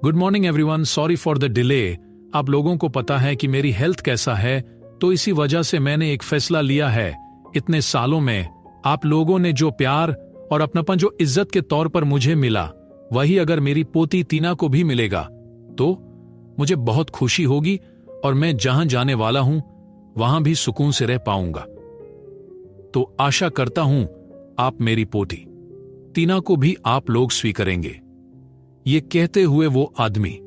Good morning everyone, sorry for the delay. आप लोगों को पता है कि मेरी हेल्थ कैसा है, तो इसी वजह से मैंने एक फैसला लिया है। इतने सालों में आप लोगों ने जो प्यार और अपनापन जो इज्जत के तौर पर मुझे मिला, वही अगर मेरी पोती टीना को भी मिलेगा तो मुझे बहुत खुशी होगी और मैं जहां जाने वाला हूं वहां भी सुकून से रह पाऊंगा। तो आशा करता हूं आप मेरी पोती टीना को भी आप लोग स्वीकारेंगे। ये कहते हुए वो आदमी,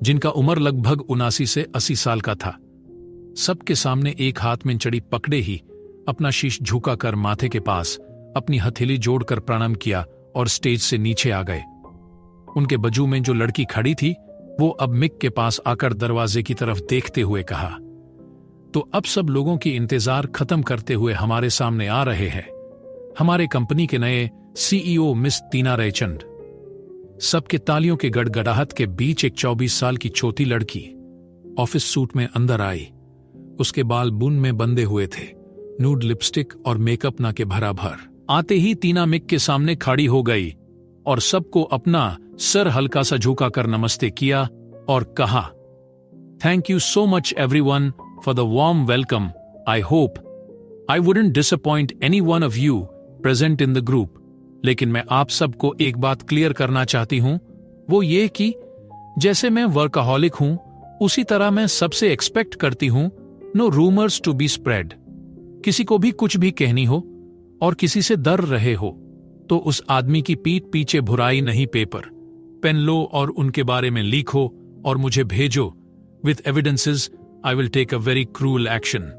जिनका उम्र लगभग 79 से 80 साल का था, सबके सामने एक हाथ में चड़ी पकड़े ही अपना शीश झुकाकर माथे के पास अपनी हथेली जोड़कर प्रणाम किया और स्टेज से नीचे आ गए। उनके बाजू में जो लड़की खड़ी थी वो अब मिक के पास आकर दरवाजे की तरफ देखते हुए कहा, तो अब सब लोगों की इंतजार खत्म करते हुए हमारे सामने आ रहे हैं हमारे कंपनी के नए सीईओ मिस टीना रयचंद। सबके तालियों के गड़गड़ाहट के बीच एक 24 साल की छोटी लड़की ऑफिस सूट में अंदर आई। उसके बाल बूंद में बंधे हुए थे, नूड लिपस्टिक और मेकअप ना के भराभर। आते ही टीना मिक के सामने खड़ी हो गई और सबको अपना सर हल्का सा झुकाकर नमस्ते किया और कहा, thank you so much everyone for the warm welcome. I hope I wouldn't disappoint any one of you present in the group. लेकिन मैं आप सबको एक बात क्लियर करना चाहती हूं, वो ये कि जैसे मैं वर्कaholic हूं, उसी तरह मैं सबसे एक्सपेक्ट करती हूं no rumours to be spread. किसी को भी कुछ भी कहनी हो और किसी से डर रहे हो तो उस आदमी की पीठ पीछे भुराई नहीं, पेपर पेन लो और उनके बारे में लिखो और मुझे भेजो। With evidences I will take a very cruel action.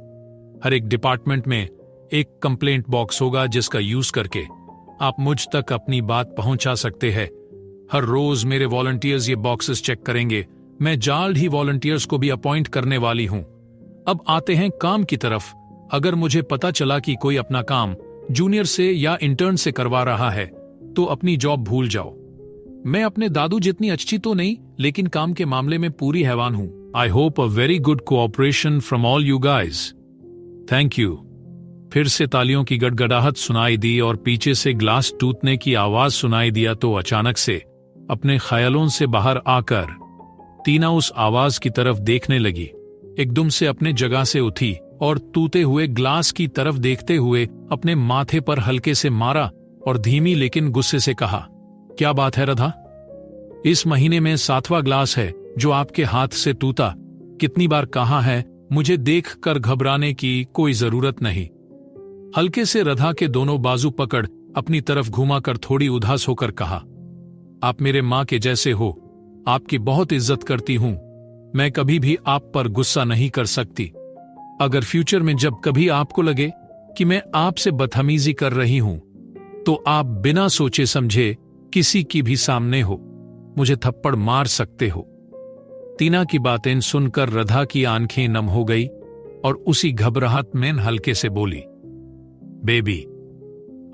हर एक डिपार्टमेंट में एक कंप्लेंट बॉक्स होगा जिसका यूज करके आप मुझ तक अपनी बात पहुंचा सकते हैं। हर रोज मेरे वॉलंटियर्स ये बॉक्सेस चेक करेंगे। मैं जल्द ही वॉलंटियर्स को भी अपॉइंट करने वाली हूं। अब आते हैं काम की तरफ। अगर मुझे पता चला कि कोई अपना काम जूनियर से या इंटर्न से करवा रहा है तो अपनी जॉब भूल जाओ। मैं अपने दादू जितनी अच्छी तो नहीं, लेकिन काम के मामले में पूरी हैवान हूं। I hope a very good cooperation from all you guys. Thank you. फिर से तालियों की गड़गड़ाहट सुनाई दी और पीछे से ग्लास टूटने की आवाज सुनाई दिया तो अचानक से अपने ख्यालों से बाहर आकर टीना उस आवाज की तरफ देखने लगी। एकदम से अपने जगह से उठी और टूटे हुए ग्लास की तरफ देखते हुए अपने माथे पर हल्के से मारा और धीमी लेकिन गुस्से से कहा, क्या बात है राधा? इस महीने में 7वां ग्लास है जो आपके हाथ से टूटा। कितनी बार कहा है, मुझे देखकर घबराने की कोई जरूरत नहीं। हल्के से राधा के दोनों बाजू पकड़ अपनी तरफ घुमाकर थोड़ी उदास होकर कहा, आप मेरे माँ के जैसे हो, आपकी बहुत इज्जत करती हूं। मैं कभी भी आप पर गुस्सा नहीं कर सकती। अगर फ्यूचर में जब कभी आपको लगे कि मैं आपसे बदतमीजी कर रही हूं तो आप बिना सोचे समझे किसी की भी सामने हो मुझे थप्पड़ मार सकते हो। टीना की बातें सुनकर राधा की आंखें नम हो गई और उसी घबराहट में हल्के से बोली, बेबी,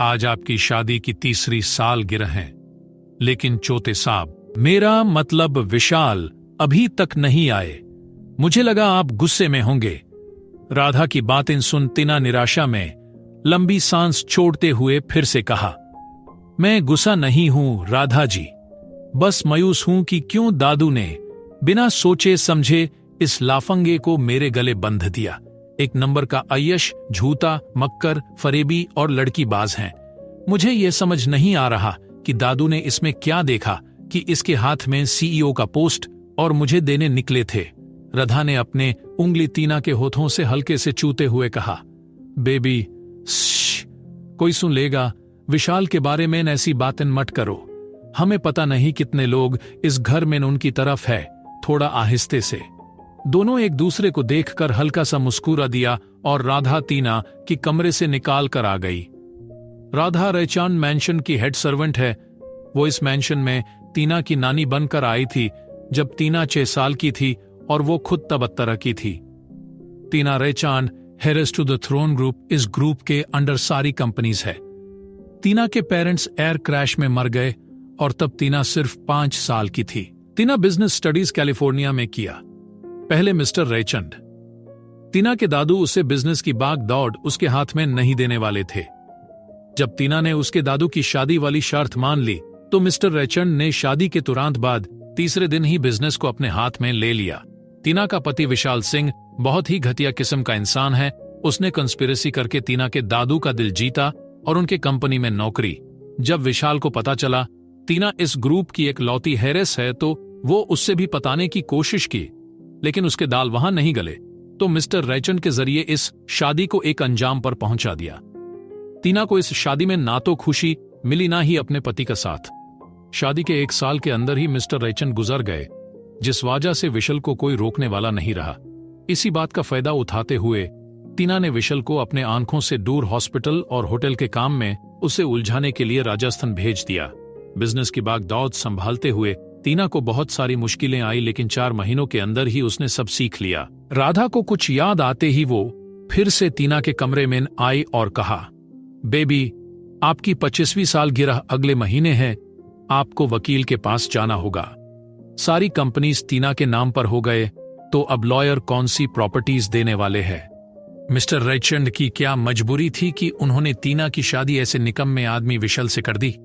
आज आपकी शादी की 3री सालगिरह है, लेकिन चौथे साहब, मेरा मतलब विशाल, अभी तक नहीं आए। मुझे लगा आप गुस्से में होंगे। राधा की बातें सुन टीना निराशा में लंबी सांस छोड़ते हुए फिर से कहा, मैं गुस्सा नहीं हूं राधा जी, बस मायूस हूं कि क्यों दादू ने बिना सोचे समझे इस लाफंगे को मेरे गले बंध दिया। एक नंबर का अय्यश, झूठा, मक्कर, फरेबी और लड़कीबाज हैं। मुझे यह समझ नहीं आ रहा कि दादू ने इसमें क्या देखा कि इसके हाथ में सीईओ का पोस्ट और मुझे देने निकले थे। राधा ने अपने उंगली टीना के होठों से हल्के से छूते हुए कहा, बेबी, कोई सुन लेगा। विशाल के बारे में ऐसी बातें मत करो। हमें पता नहीं कितने लोग इस घर में उनकी तरफ है। थोड़ा आहिस्ते से। दोनों एक दूसरे को देखकर हल्का सा मुस्कुरा दिया और राधा टीना की कमरे से निकाल कर आ गई। राधा रयचंद मैंशन की हेड सर्वेंट है। वो इस मैंशन में टीना की नानी बनकर आई थी जब टीना 6 साल की थी और वो खुद तब 13 की थी। Tina Raichand heirs to the throne group इस ग्रुप के अंडर सारी कंपनीज है। टीना के पेरेंट्स एयर क्रैश में मर गए और तब टीना सिर्फ 5 साल की थी। टीना बिजनेस स्टडीज कैलिफोर्निया में किया। पहले मिस्टर रयचंद। टीना के दादू उसे बिजनेस की भाग दौड़ उसके हाथ में नहीं देने वाले थे। जब टीना ने उसके दादू की शादी वाली शर्त मान ली तो मिस्टर रयचंद ने शादी के तुरंत बाद तीसरे दिन ही बिजनेस को अपने हाथ में ले लिया। टीना का पति विशाल सिंह बहुत ही घटिया किस्म का इंसान है। उसने कंस्पिरेसी करके टीना के दादू का दिल जीता और उनके कंपनी में नौकरी। जब विशाल को पता चला टीना इस ग्रुप की एक लौती हेरेस है तो वो उससे भी पताने की कोशिश की, लेकिन उसके दाल वहां नहीं गले तो मिस्टर रैचन के जरिए इस शादी को एक अंजाम पर पहुंचा दिया। टीना को इस शादी में ना तो खुशी मिली ना ही अपने पति का साथ। शादी के 1 साल के अंदर ही मिस्टर रैचन गुजर गए, जिस वजह से विशल को कोई रोकने वाला नहीं रहा। इसी बात का फायदा उठाते हुए टीना ने विशल को अपने आंखों से दूर हॉस्पिटल और होटल के काम में उसे उलझाने के लिए राजस्थान भेज दिया। बिजनेस की भागदौड़ संभालते हुए टीना को बहुत सारी मुश्किलें आई, लेकिन 4 महीनों के अंदर ही उसने सब सीख लिया। राधा को कुछ याद आते ही वो फिर से टीना के कमरे में आई और कहा, बेबी, आपकी 25वीं सालगिरह अगले महीने है, आपको वकील के पास जाना होगा। सारी कंपनीज टीना के नाम पर हो गए तो अब लॉयर कौन सी प्रॉपर्टीज देने वाले हैं। मिस्टर रैचंड की क्या मजबूरी थी कि उन्होंने टीना की शादी ऐसे निकम्मे आदमी विशल से कर दी।